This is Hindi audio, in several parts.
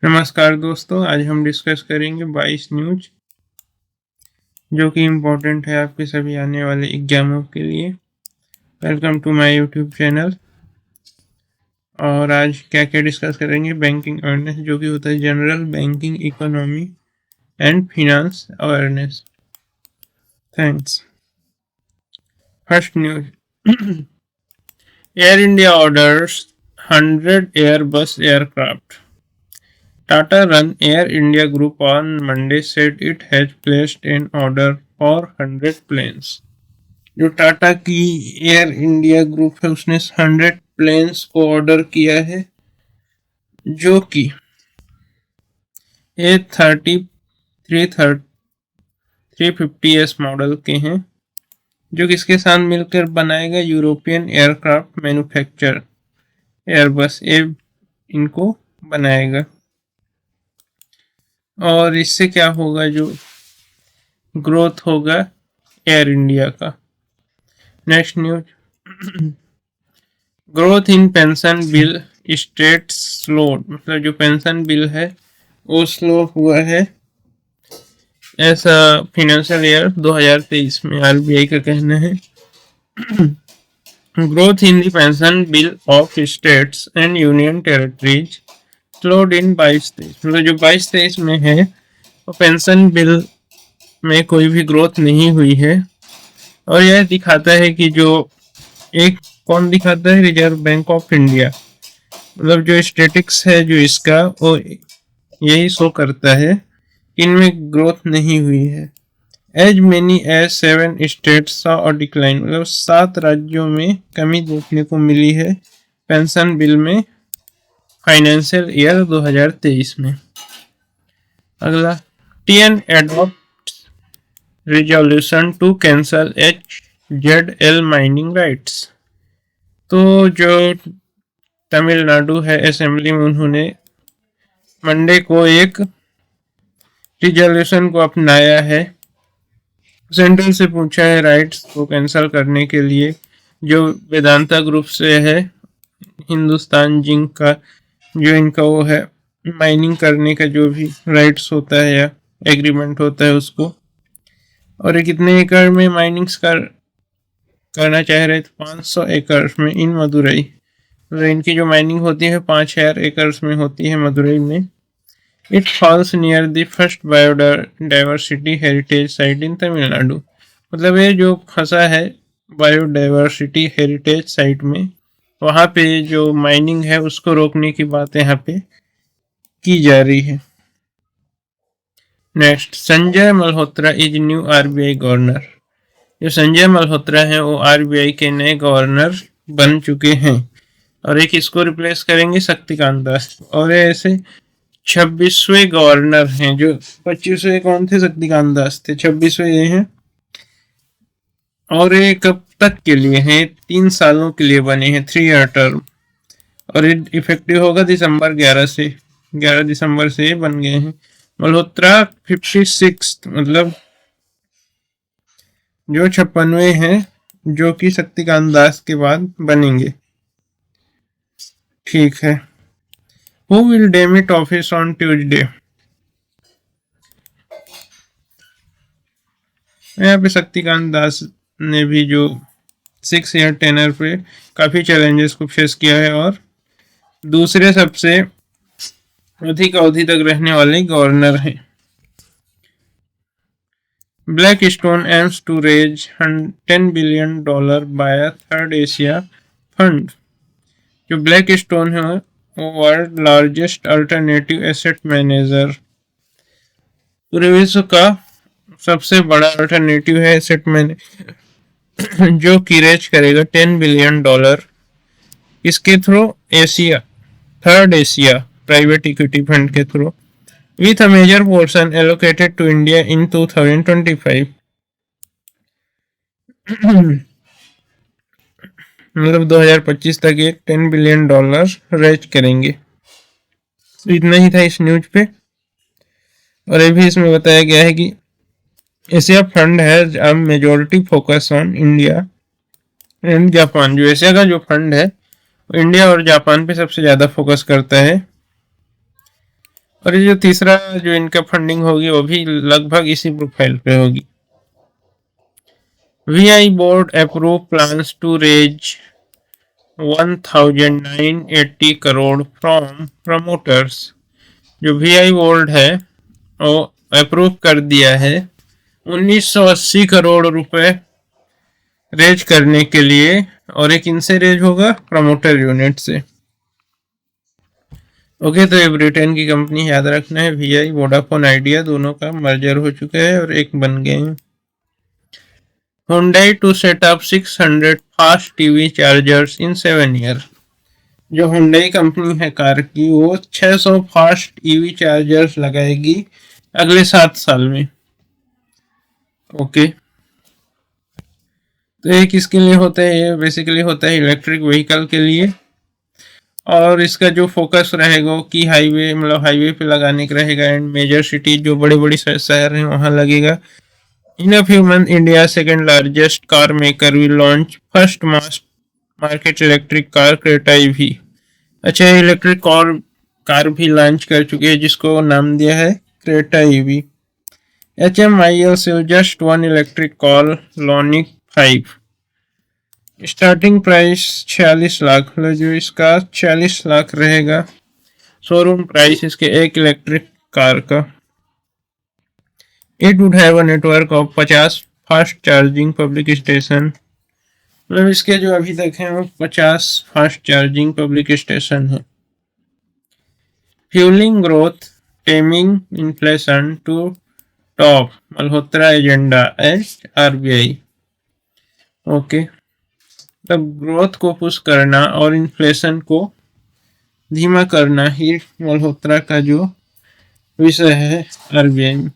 नमस्कार दोस्तों, आज हम डिस्कस करेंगे 22 न्यूज जो कि इम्पोर्टेंट है आपके सभी आने वाले एग्जामों के लिए। Welcome to my YouTube channel. और आज क्या क्या डिस्कस करेंगे? बैंकिंग अवेयरनेस, जो कि होता है general banking economy and finance awareness. Thanks. First news. Air India orders 100 Airbus aircraft. Tata run Air India Group on Monday said it has placed an order for 100 planes. जो टाटा की एयर इंडिया ग्रुप है उसने 100 प्लेन्स को ऑर्डर किया है, जो कि A350S मॉडल के हैं, जो किसके साथ मिलकर बनाएगा? यूरोपियन एयरक्राफ्ट मैन्युफैक्चर एयरबस ए इनको बनाएगा। और इससे क्या होगा? जो ग्रोथ होगा एयर इंडिया का। Next news. Growth in pension bill state slowed, मतलब जो पेंशन बिल है वो स्लो हुआ है, ऐसा फाइनेंशियल ईयर 2023 में आरबीआई का कहना है। Growth in the pension bill of states and union territories slowed in 22-23, मतलब जो 22-23 में है वो पेंशन बिल में कोई भी ग्रोथ नहीं हुई है। और यह दिखाता है कि जो एक कौन दिखाता है? रिजर्व बैंक ऑफ इंडिया, मतलब जो स्टेटिक्स है जो इसका वो यही शो करता है कि इनमें ग्रोथ नहीं हुई है। एज मेनी एज 7 स्टेट्स और डिक्लाइन, मतलब 7 राज्यों में कमी देखने को मिली है पेंशन बिल में फाइनेंशियल ईयर 2023 में। अगला, TN adopt resolution to cancel HZL mining rights. तो जो तमिलनाडु है असेंबली में, उन्होंने मंडे को एक रिजोल्यूशन को अपनाया है, सेंट्रल से पूछा है राइट्स को कैंसिल करने के लिए। जो वेदांता ग्रुप से है, हिंदुस्तान जिंक का, जो इनका वो है माइनिंग करने का जो भी राइट्स होता है या एग्रीमेंट होता है उसको। और ये कितने एकड़ में माइनिंग्स करना चाह रहे थे? 500 एकड़ में इन मदुरई। तो इनकी जो माइनिंग होती है 5000 एकर्स में होती है मदुरई में। It falls near the first biodiversity heritage site in Tamil Nadu, मतलब ये जो फंसा है बायोडाइवर्सिटी हेरिटेज साइट में, वहाँ पे जो माइनिंग है उसको रोकने की बात यहाँ पे की जा रही है। Next, Sanjay Malhotra is new RBI governor. जो संजय मल्होत्रा है वो आरबीआई के नए गवर्नर बन चुके हैं, और एक इसको रिप्लेस करेंगे शक्तिकांत दास। और ऐसे 26वें गवर्नर हैं। जो 25वें कौन थे? शक्तिकांत दास थे। 26वें ये हैं। और ये कब तक के लिए हैं? 3 सालों के लिए बने हैं, 3 ईयर टर्म। और ये इफेक्टिव होगा 11 दिसंबर से ये बन गए हैं। मल्होत्रा 56, मतलब जो 56वें हैं, जो कि शक्तिकांत दास के बाद बनेंगे। ठीक है। Who will demit office on Tuesday? यहाँ पे शक्तिकांत दास ने भी जो 6 ईयर टेनर पे काफी चैलेंजेस को फेस किया है, और दूसरे सबसे अधिक अवधि तक रहने वाले गवर्नर हैं। Blackstone aims to raise $10 billion by third Asia fund. जो ब्लैकस्टोन है वो world largest alternative asset manager, पूरे विश्व का सबसे बड़ा अल्टरनेटिव है एसेट मैनेजर, जो की रेज करेगा $10 billion इसके through third Asia private equity fund के through, with a major portion allocated to India in 2025। मतलब 2025 तक ये $10 billion रेज करेंगे। तो इतना ही था इस न्यूज पे। और ये भी इसमें बताया गया है कि Asia fund has a majority focus on India and Japan. जो एशिया का जो फंड है वो इंडिया और जापान पे सबसे ज्यादा फोकस करता है। और ये जो तीसरा जो इनका फंडिंग होगी वो भी लगभग इसी प्रोफाइल पे होगी। VI board approved plans to raise 1980 crore from promoters. जो VI बोर्ड है वो अप्रूव कर दिया है 1980 करोड़ रुपए रेज करने के लिए, और एक इनसे रेज होगा प्रमोटर यूनिट से। ओके, तो ये ब्रिटेन की कंपनी याद रखना है। VI वोडाफोन आइडिया दोनों का मर्जर हो चुका है और एक बन गए हैं। Hyundai to set up 600 fast EV chargers in 7 years। जो Hyundai कंपनी है कार की, वो 600 फास्ट EV चार्जर्स लगाएगी अगले 7 साल में। ओके, तो ये किसके लिए होता है? ये बेसिकली होता है इलेक्ट्रिक व्हीकल के लिए, और इसका जो फोकस रहेगा कि हाईवे, मतलब हाईवे पे लगाने का रहेगा, एंड मेजर सिटी जो बड़े बड़े शहर हैं वहां लगेगा। In a few months, India's second largest car maker will launch first mass market electric car Creta EV। अच्छा, इलेक्ट्रिक कार भी लॉन्च कर चुके हैं जिसको नाम दिया है क्रेटा EV। HMIL से just one electric car Ioniq 5। Starting price 46 lakh, मतलब जो इसका 46 लाख रहेगा शोरूम प्राइस इसके एक इलेक्ट्रिक कार का। It would have a network of 50 fast charging public station, मतलब इसके जो अभी तक हैं वो 50 फास्ट चार्जिंग पब्लिक स्टेशन है। Fueling growth, taming inflation to top Malhotra agenda at RBI। Okay, तब ग्रोथ को पुश करना और इन्फ्लेशन को धीमा करना ही मल्होत्रा का जो विषय है RBI में।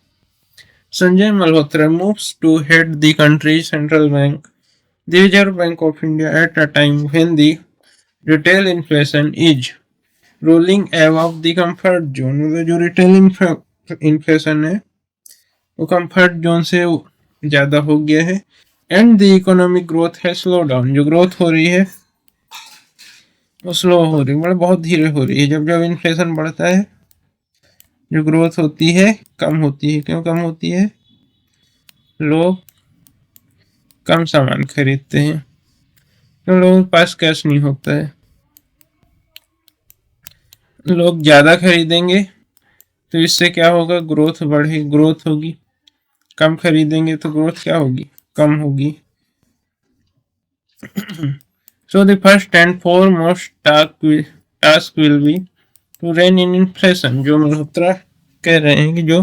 Sanjay Malhotra moves to head the country's central bank, the Reserve Bank of India, at a time when the retail inflation is rolling above the comfort zone। मतलब जो रिटेल इन्फ्लेशन है वो कंफर्ट जोन से ज़्यादा हो गया है। एंड द इकोनॉमिक ग्रोथ है स्लो डाउन, जो ग्रोथ हो रही है वो स्लो हो रही है, मतलब बहुत धीरे हो रही है। जब जब इन्फ्लेशन बढ़ता है जो ग्रोथ होती है कम होती है। क्यों कम होती है? लोग कम सामान खरीदते हैं, तो लोगों के पास कैश नहीं होता है। लोग ज़्यादा खरीदेंगे तो इससे क्या होगा? ग्रोथ बढ़ेगी, ग्रोथ होगी। कम खरीदेंगे तो ग्रोथ क्या होगी? कम होगी। So the first and foremost task will be to rein in inflation। जो मल्होत्रा कह रहे हैं कि जो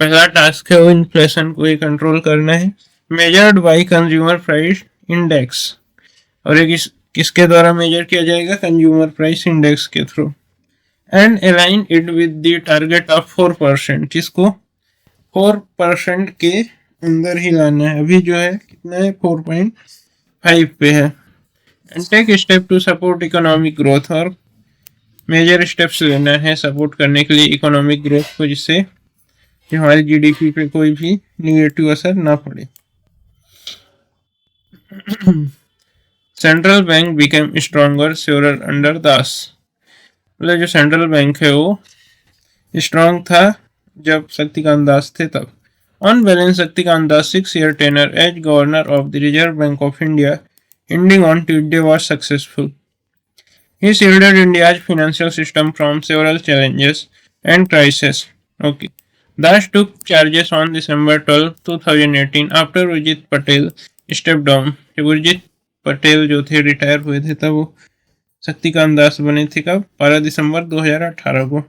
पहला टास्क है वो इन्फ्लेशन को ही कंट्रोल करना है। Measured by consumer price index, और ये किसके द्वारा मेजर किया जाएगा? कंज्यूमर प्राइस इंडेक्स के through. And align it with the target of 4%, जिसको 4% के अंदर ही लाना है। अभी जो है कितना है? 4.5 पे है। And take step to support economic growth, और मेजर स्टेप्स लेना है सपोर्ट करने के लिए इकोनॉमिक ग्रोथ को, जिससे हमारी GDP पे कोई भी निगेटिव असर ना पड़े। Central bank became stronger surer under Das, मतलब जो सेंट्रल बैंक है वो स्ट्रॉन्ग था जब शक्तिकांत दास थे तब। On balance Shaktikanta Das 6-year tenure as governor of the Reserve Bank of India ending on Tuesday was successful। He shielded India's financial system from several challenges and crises। Okay. Das took charges on December 12, 2018 after Urjit Patel stepped down। जब उर्जित पटेल जो थे रिटायर हुए थे तब वो शक्तिकांत दास बने थे। कब? 12 दिसंबर 2018 को।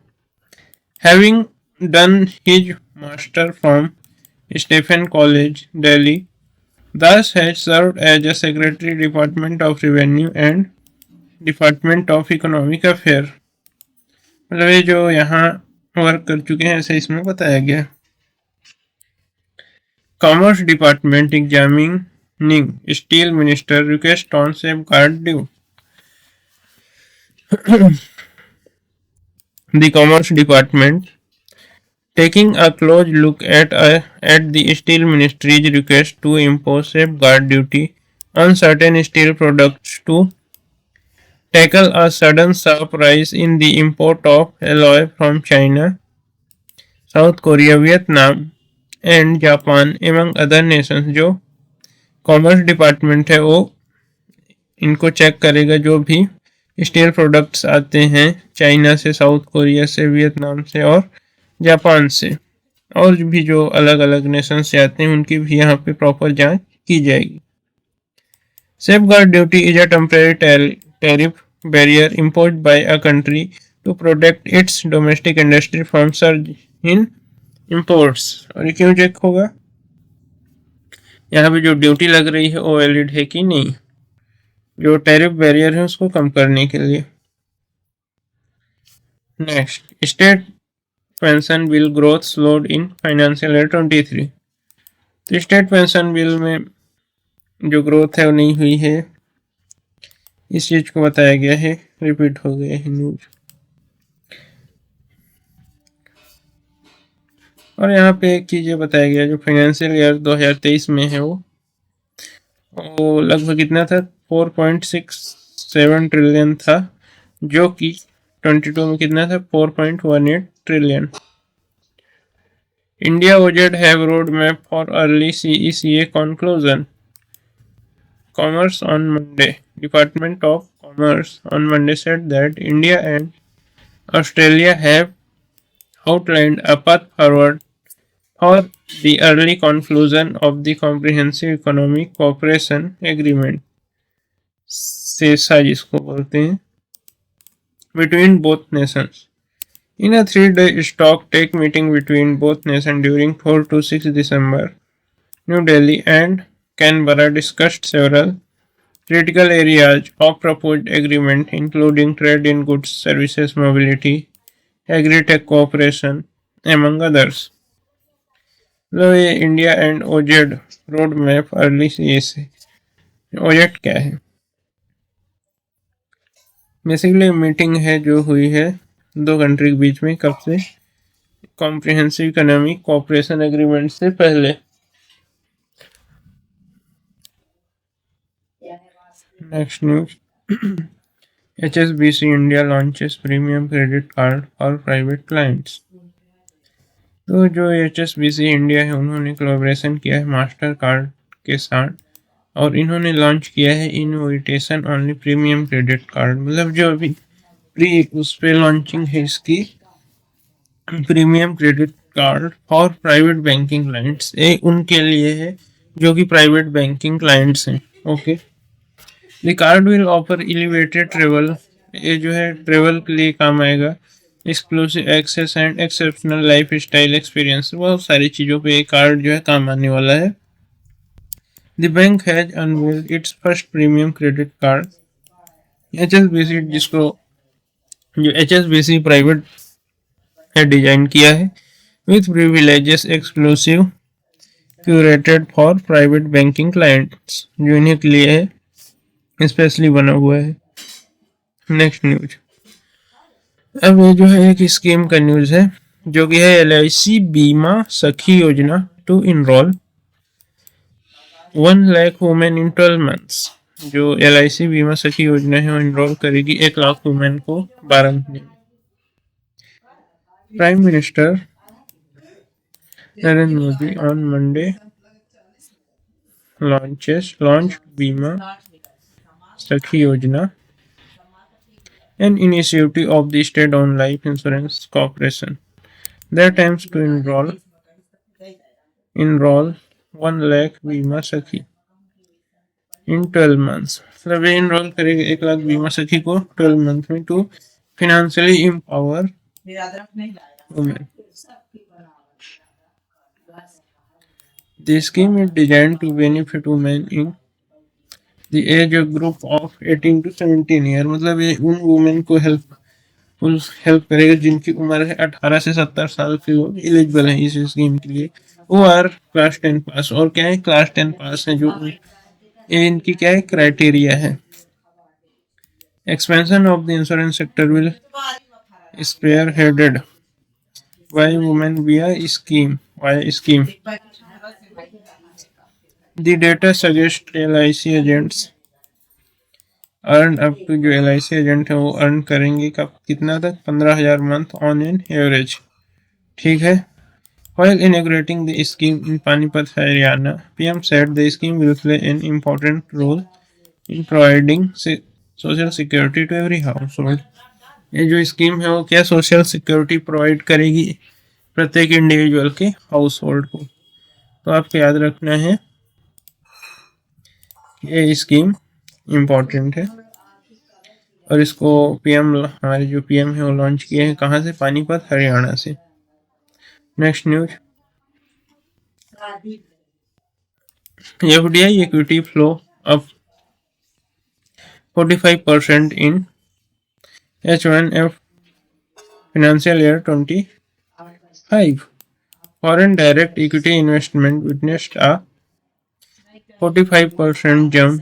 Having done his master from Stephen College, Delhi, Das has served as a Secretary Department of Revenue and Department of Economic Affairs। मतलब ये जो यहाँ वर्क कर चुके हैं ऐसे इसमें बताया गया। Commerce department examining steel minister request on safeguard due. The commerce department taking a close look at the steel ministry's request to impose safeguard duty on certain steel products to tackle a sudden sharp rise in the import of alloy from China south Korea, Vietnam and Japan among other Nations. जो कॉमर्स डिपार्टमेंट है वो इनको चेक करेगा, जो भी स्टील प्रोडक्ट्स आते हैं चाइना से, साउथ कोरिया से, वियतनाम से और जापान से, और भी जो अलग अलग नेशन से आते हैं उनकी भी यहाँ पे प्रॉपर जांच की जाएगी। Safeguard duty is a temporary tariff barrier imposed by a country to protect its domestic industry from surge in imports। और ये क्यों चेक होगा? यहाँ पे जो ड्यूटी लग रही है वो वैलिड है कि नहीं, जो टैरिफ बैरियर है उसको कम करने के लिए। Next, state pension bill growth slowed in financial year 23। तो स्टेट पेंशन बिल में जो ग्रोथ है वो नहीं हुई है, इस चीज को बताया गया है, रिपीट हो गया है न्यूज। और यहाँ पे एक चीज बताया गया, जो फाइनेंशियल ईयर 2023 में है वो लगभग कितना था, 4.67 ट्रिलियन था, जो कि 22 में कितना था, 4.18 trillion. India budget have roadmap for early CECA conclusion. Commerce on Monday. Department of Commerce on Monday said that India and Australia have outlined a path forward for the early conclusion of the Comprehensive Economic Cooperation Agreement, CESA जिसको बोलते हैं, between both nations. In a 3-day stock take meeting between both nations during 4 to 6 December, New Delhi and Canberra discussed several critical areas of proposed agreement, including trade in goods, services, mobility, agri-tech cooperation, among others. तो ये India and OZ road map early CSA. OZ क्या है? बेसिकली मीटिंग है जो हुई है दो कंट्री के बीच में, कब से, कॉम्प्रिहेंसिव इकोनॉमिक कोऑपरेशन एग्रीमेंट से पहले। Next news, HSBC India launches premium credit card for private clients. तो जो HSBC इंडिया है उन्होंने कोलैबोरेशन किया है मास्टर कार्ड के साथ, और इन्होंने लॉन्च किया है invitation only premium credit card. मतलब जो अभी प्री उस पर लॉन्चिंग है इसकी, premium credit card for private banking clients, ये उनके लिए है जो कि प्राइवेट बैंकिंग क्लाइंट्स हैं। Okay, the card will offer elevated travel, ये जो है ट्रेवल के लिए काम आएगा, exclusive access and exceptional lifestyle experience, बहुत सारी चीज़ों पे ये कार्ड जो है काम आने वाला है। The bank has unveiled it's first premium credit card. HSBC जिसको जो HSBC प्राइवेट है डिजाइन किया है, with privileges exclusive curated for private banking clients, जो इन्हीं के लिए है, स्पेशली बना हुआ है। नेक्स्ट न्यूज, अब ये जो है एक स्कीम का न्यूज है जो कि है LIC Bima Sakhi Yojana to enroll 1 lakh women in 12 months. जो LIC बीमा सखी योजना है वो इनरोल करेगी 1 लाख वुमेन को 12 महीने में। Prime minister Narendra Modi on Monday launched बीमा सखी योजना, an initiative of the state-owned life insurance corporation that aims to enroll 1 lakh बीमा सखी in 12 months। मतलब ये इनरोल करेगा 1 लाख बीमा सखी को 12 मंथ में, to financially empower women. The scheme is designed to benefit women in the age group of 18 to 17 year. मतलब ये उन वुमेन को हेल्प करेगा जिनकी उम्र है 18 से 70 साल की, वो एलिजिबल है इस स्कीम के लिए। वो आर क्लास 10 पास, और क्या है, क्लास 10 पास है, जो इनकी क्या है क्राइटेरिया है। Expansion of the insurance sector will spearheaded by women via scheme. The data suggests LIC agents earn up to, जो LIC एजेंट है वो अर्न करेंगे कब, कितना तक, 15,000 मंथ ऑन एन एवरेज। ठीक है, While inaugurating the scheme in Panipat, Haryana, PM said the scheme will play an important role in providing social security to every household. ये जो स्कीम है वो क्या सोशल सिक्योरिटी प्रोवाइड करेगी प्रत्येक इंडिविजुअल के हाउस होल्ड को। तो आपको याद रखना है ये स्कीम इम्पोर्टेंट है और इसको पीएम हमारे जो पीएम है वो लॉन्च किए हैं कहाँ से, पानीपत हरियाणा से। Next news, FDI equity flow up 45% in H1F financial year 25. Foreign direct equity investment witnessed a 45% jump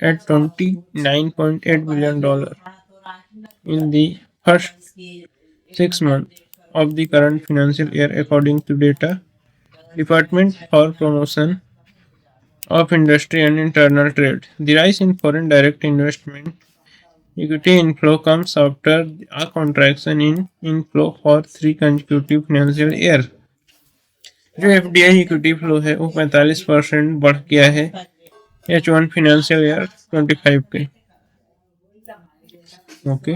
at $29.8 billion in the first 6 months of the current financial year, according to data Department for Promotion of Industry and Internal Trade. The rise in foreign direct investment equity inflow comes after a contraction in inflow for 3 consecutive financial year. जो एफडीआई इक्विटी फ्लो है वो 45% बढ़ गया है H1 फाइनेंशियल ईयर 25 के। Okay,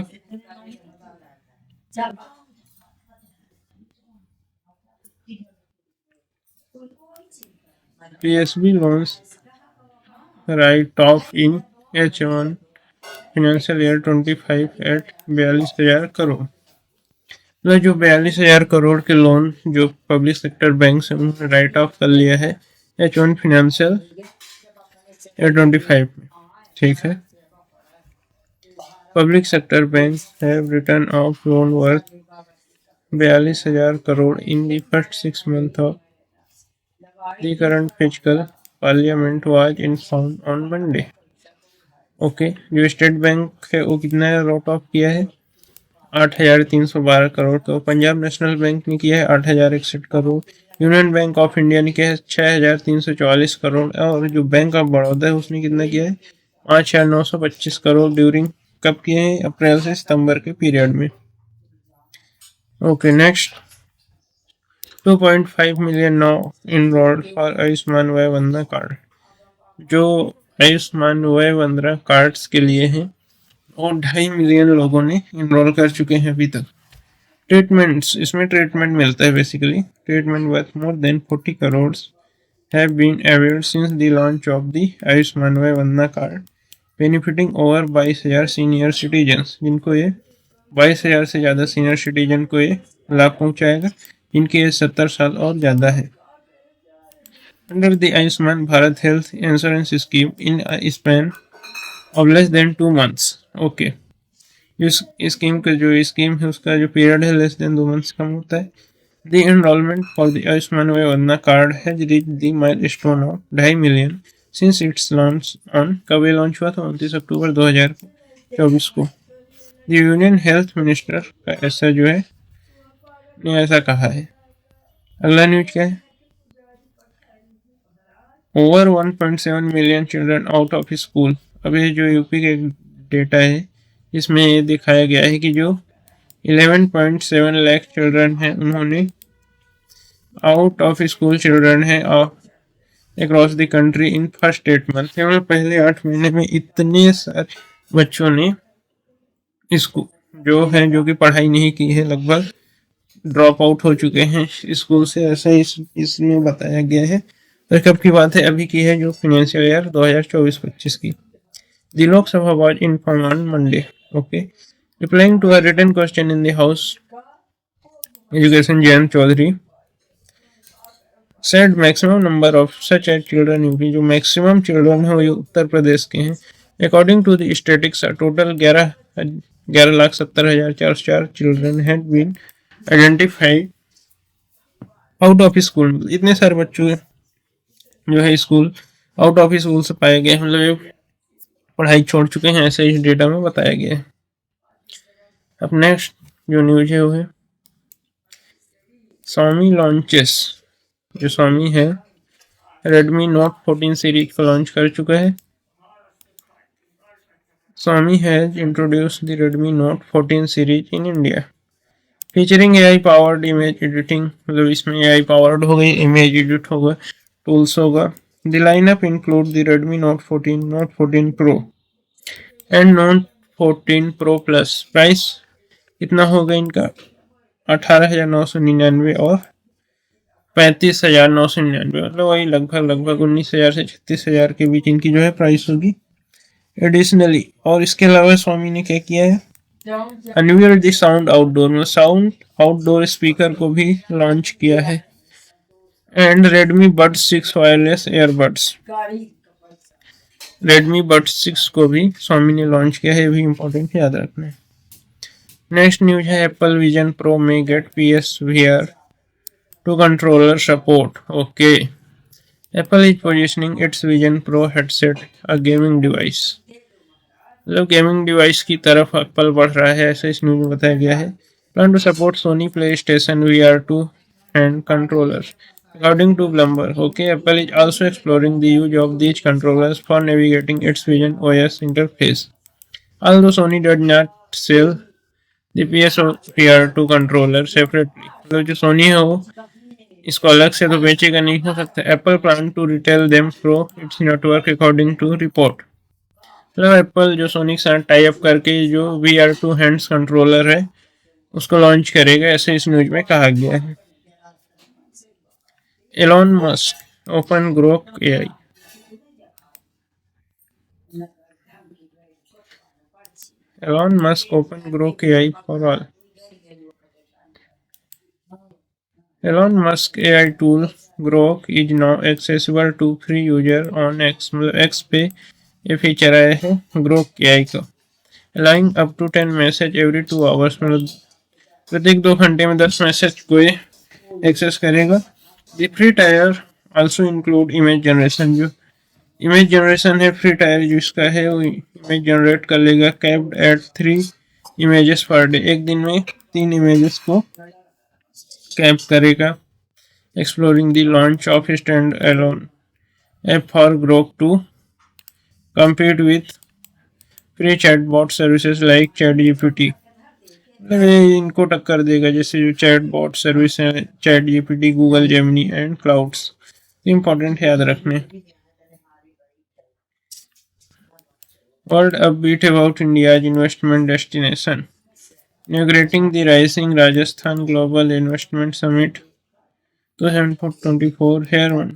PSB loans write off in H1 financial year 25 at 42,000 crore. तो जो 42,000 करोड़ के लोन जो पब्लिक सेक्टर बैंक से उन्होंने राइट ऑफ कर लिया है H1 फाइनेंशियल ईयर 25 में। ठीक है, public sector bank have return of loan worth 42,000 crore in the first 6 months of the current physical parliament was informed on Monday. Okay, जो स्टेट बैंक है वो कितना राइट ऑफ किया है 8,312 करोड़। तो पंजाब नेशनल बैंक ने किया है 8,061 crore. Union bank of India ने किया है 6,344 करोड़। और जो बैंक ऑफ बड़ौदा है उसने कितना किया है 5,925 करोड़ ड्यूरिंग, कब किए हैं, अप्रैल से सितंबर के पीरियड में। Okay, next, 2.5 million now enrolled for Ayushman Vay Vandana card. जो आयुष्मान वय वंदना कार्ड्स के लिए हैं और 2.5 मिलियन लोगों ने इनरोल कर चुके हैं अभी तक। ट्रीटमेंट्स, इसमें ट्रीटमेंट मिलता है basically. Treatment worth more than 40 crore have been availed since the launch of the Ayushman Vay Vandana card, benefiting over 22,000 senior citizens. जिनको ये 22,000 से ज़्यादा सीनियर सिटीजन को ये लाभ पहुँचाएगा जिनकी एज 70 साल और ज़्यादा है। Under the Ayushman Bharat health insurance scheme in span of less than 2 months। Okay, इस स्कीम का जो स्कीम है उसका जो पीरियड है लेस देन 2 months कम होता है। The enrolment for the Ayushman Vay Vandana card has reach the milestone of 2.5 million since its launch on, कब ये लॉन्च हुआ था 29 अक्टूबर 2024 को। द यूनियन हेल्थ मिनिस्टर का ऐसा जो है ने ऐसा कहा है। अगला न्यूज क्या है, over 1.7 million children out of school. अब ये जो यूपी के डेटा है इसमें ये दिखाया गया है कि जो 11.7 लाख चिल्ड्रन हैं उन्होंने आउट ऑफ स्कूल चिल्ड्रन है across the country in first 8 months। केवल पहले 8 महीने में इतने सारे बच्चों ने स्कूल जो है जो कि पढ़ाई नहीं की है लगभग ड्रॉप आउट हो चुके हैं स्कूल से, ऐसा इसमें बताया गया है। और कब की बात है, अभी की है जो फाइनेंशियल ईयर 2024-25 की। The Lok Sabha was informed on Monday. Okay, replying to a written question in the House, Education Jayant Chaudhary said maximum number of such as children UP, जो maximum children है वो उत्तर प्रदेश के हैं। According to the statistics, a total 11,70,404 children had been identified out of school। इतने सारे बच्चों जो है स्कूल आउट ऑफ स्कूल से पाए गए, मतलब पढ़ाई छोड़ चुके हैं, ऐसे इस डेटा में बताया गया है। अब नेक्स्ट जो न्यूज है वो है Xiaomi लॉन्चेस। जो Xiaomi है Redmi Note 14 सीरीज को लॉन्च कर चुका है। Xiaomi has introduced the Redmi Note 14 series in India. Featuring AI powered image editing, मतलब इसमें AI पावर्ड हो गई, इमेज एडिट होगा, टूल्स होगा। The lineup include the Redmi Note 14, Note 14 Pro and Note 14 Pro Plus। Price कितना होगा इनका? 18,999 और 35,999, मतलब वही लगभग लगभग 19,000 से 36,000 के बीच इनकी जो है प्राइस होगी। एडिशनली, और इसके अलावा स्वामी ने क्या किया है, अनवीयर द साउंड आउटडोर में साउंड आउटडोर स्पीकर को भी लॉन्च किया है। And Redmi Buds 6 wireless earbuds, Redmi Buds 6 को भी स्वामी ने लॉन्च किया है, ये भी इंपॉर्टेंट याद रखना है। नेक्स्ट न्यूज है एप्पल विजन प्रो में gate PSVR 2 controller support. Okay. Apple is positioning its Vision Pro headset a gaming device. मतलब गेमिंग डिवाइस की तरफ एप्पल बढ़ रहा है, ऐसा इस न्यूज में बताया गया है। Plan to support Sony PlayStation VR2 and controllers. According to Bloomberg, okay, Apple is also exploring the use of these controllers for navigating its Vision OS interface. Although Sony does not sell the PSVR2 controller separately, मतलब जो सोनी है वो इसको अलग से तो बेचेगा नहीं, हो सकता। Apple plan to retail them through its network according to report, मतलब एप्पल जो सोनी के साथ टाई अप करके जो VR2 हैंड्स कंट्रोलर है उसको लॉन्च करेगा, ऐसे इस न्यूज में कहा गया है। Elon Musk open Grok AI। Elon Musk open Grok AI for all. Elon Musk AI tool Grok is now accessible to free user on X, मतलब X पे ये फीचर आया है Grok AI का। Allowing up to 10 message every 2 hours, मतलब प्रत्येक 2 घंटे में 10 मैसेज को ये एक्सेस करेगा। The free tier also include image generation, जो इमेज जनरेशन है फ्री टायर जो इसका है वो इमेज जनरेट कर लेगा capped at 3 images per day, एक दिन में 3 इमेजेस को कैप करेगा। Exploring the launch of standalone app for Grok to compete with free chatbot services like ChatGPT, मतलब ये इनको टक्कर देगा जैसे जो चैटबॉट सर्विस है ChatGPT, Google Gemini and clouds. Important है याद रखने। World upbeat about India's investment destination, inaugurating the Rising Rajasthan Global Investment Summit 2024 here on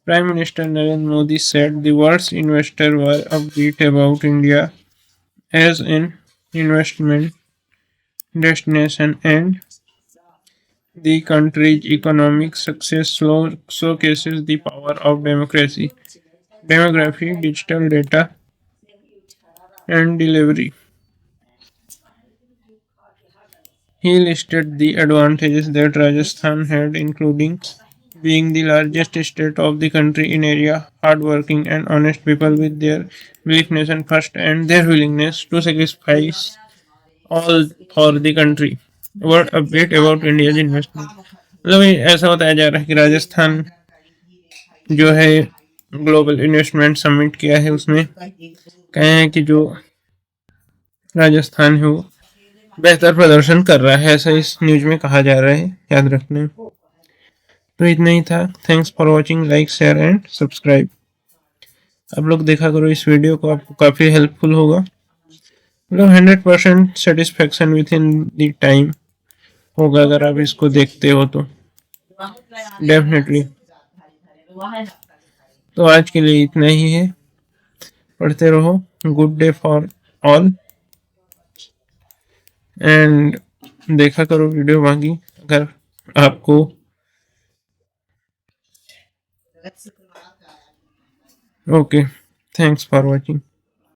Prime Minister Narendra Modi said the world's investors were upbeat about India as an investment destination and the country's economic success showcases the power of democracy, demography, digital data, and delivery. He listed the advantages that Rajasthan had, including being the largest state of the country in area, hardworking and honest people with their belief nation first and their willingness to sacrifice all for the country. What a bit about India's investment, मतलब ऐसा बताया जा रहा है कि राजस्थान जो है ग्लोबल इन्वेस्टमेंट समिट किया है, उसमें कहे हैं कि जो राजस्थान है वो बेहतर प्रदर्शन कर रहा है, ऐसा इस न्यूज में कहा जा रहा है, याद रखना। तो इतना ही था। Thanks for watching, like share and subscribe. आप लोग देखा करो इस वीडियो को, आपको काफ़ी हेल्पफुल होगा, मतलब 100% satisfaction with in the time होगा अगर आप इसको देखते हो तो डेफिनेटली। तो आज के लिए इतना ही है, पढ़ते रहो। Good day for all and देखा करो वीडियो बाकी अगर आपको। Okay, thanks for watching.